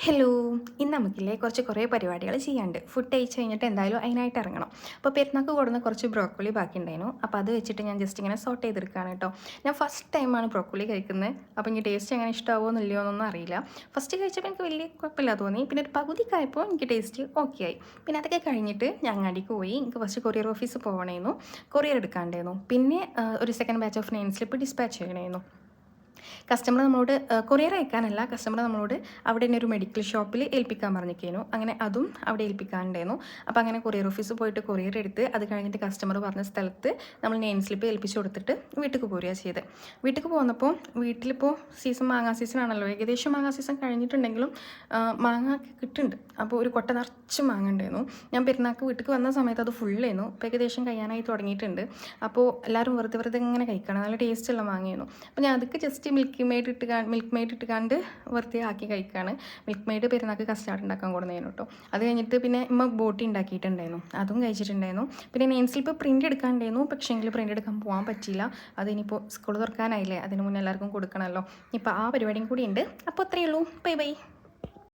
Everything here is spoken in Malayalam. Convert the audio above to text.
ഹലോ! ഇന്ന് നമുക്കില്ലേ കുറേ പരിപാടികൾ ചെയ്യാനുണ്ട്. ഫുഡ് കഴിച്ച് കഴിഞ്ഞിട്ട് എന്തായാലും അതിനായിട്ട് ഇറങ്ങണം. അപ്പോൾ പെരുന്നാൾക്ക് കൊടുന്ന കുറച്ച് ബ്രോക്കോളി ബാക്കിയുണ്ടായിരുന്നു. അപ്പോൾ അത് വെച്ചിട്ട് ഞാൻ ജസ്റ്റ് ഇങ്ങനെ സോട്ട് ചെയ്തെടുക്കുകയാണ് കേട്ടോ. ഞാൻ ഫസ്റ്റ് ടൈമാണ് ബ്രോക്കോളി കഴിക്കുന്നത്. അപ്പോൾ ഇനി ടേസ്റ്റ് എങ്ങനെ ഇഷ്ടമാവുമോ ഇല്ലയോ എന്നൊന്നും അറിയില്ല. ഫസ്റ്റ് കഴിച്ചപ്പോൾ എനിക്ക് വലിയ കുഴപ്പമില്ല തോന്നി. പിന്നെ ഒരു പകുതിക്കായപ്പോൾ എനിക്ക് ടേസ്റ്റ് ഓക്കെ ആയി. പിന്നെ അതൊക്കെ കഴിഞ്ഞിട്ട് ഞാൻ അങ്ങാടിക്ക് പോയി. എനിക്ക് ഫസ്റ്റ് കൊറിയർ ഓഫീസിൽ പോകണമായിരുന്നു. കൊറിയർ എടുക്കാണ്ടായിരുന്നു. പിന്നെ ഒരു second batch of name slip dispatch ചെയ്യണമായിരുന്നു. കസ്റ്റമർ നമ്മളോട് കൊറിയർ അയക്കാനല്ല, കസ്റ്റമർ നമ്മളോട് അവിടെ തന്നെ ഒരു മെഡിക്കൽ ഷോപ്പിൽ ഏൽപ്പിക്കാൻ പറഞ്ഞിരിക്കുന്നു. അങ്ങനെ അതും അവിടെ ഏൽപ്പിക്കാനുണ്ടായിരുന്നു. അപ്പോൾ അങ്ങനെ കൊറിയർ ഓഫീസിൽ പോയിട്ട് കൊറിയർ എടുത്ത് അത് കഴിഞ്ഞിട്ട് കസ്റ്റമർ പറഞ്ഞ സ്ഥലത്ത് നമ്മൾ നെയിം സ്ലിപ്പ് ഏൽപ്പിച്ച് കൊടുത്തിട്ട് വീട്ടിലേക്ക് പോരുകയാണ് ചെയ്തത്. വീട്ടിലേക്ക് പോന്നപ്പോൾ വീട്ടിലിപ്പോൾ മാങ്ങാ സീസൺ ആണല്ലോ. ഏകദേശം മാങ്ങാ സീസൺ കഴിഞ്ഞിട്ടുണ്ടെങ്കിലും മാങ്ങ കിട്ടുന്നുണ്ട്. അപ്പോൾ ഒരു കൊട്ട നിറച്ച് മാങ്ങ ഉണ്ടായിരുന്നു. ഞാൻ പെരുന്നാൾക്ക് വീട്ടിലേക്ക് വന്ന സമയത്ത് അത് ഫുള്ളായിരുന്നു. ഇപ്പോൾ ഏകദേശം കഴിയാനായി തുടങ്ങിയിട്ടുണ്ട്. അപ്പോൾ എല്ലാവരും വെറുതെ ഇങ്ങനെ കഴിക്കണം. നല്ല ടേസ്റ്റുള്ള മാങ്ങയായിരുന്നു. അപ്പോൾ ഞാൻ അതൊക്കെ ജസ്റ്റ് മിൽക്ക് മെയ്ഡ് ഇട്ടുകാണ്ട് വെറുതെ ആക്കി കഴിക്കുകയാണ്. മിൽക്ക് മെയ്ഡ് പെരുന്നാൾക്ക് കസ്റ്റാർഡ് ഉണ്ടാക്കാൻ കൊടുന്നതിന് കേട്ടോ. അത് കഴിഞ്ഞിട്ട് പിന്നെ ബോട്ടി ഉണ്ടാക്കിയിട്ടുണ്ടായിരുന്നു, അതും കഴിച്ചിട്ടുണ്ടായിരുന്നു. പിന്നെ നെയിം സ്ലിപ്പ് പ്രിൻ്റ് എടുക്കാനുണ്ടായിരുന്നു. പക്ഷേങ്കിൽ പ്രിൻ്റ് എടുക്കാൻ പോകാൻ പറ്റിയില്ല. അതിനിപ്പോൾ സ്കൂൾ തുറക്കാനായില്ലേ, അതിന് മുന്നേ എല്ലാവർക്കും കൊടുക്കണമല്ലോ. ഇപ്പോൾ ആ പരിപാടിയും കൂടി ഉണ്ട്. അപ്പോൾ അത്രയേ ഉള്ളൂ. Bye bye.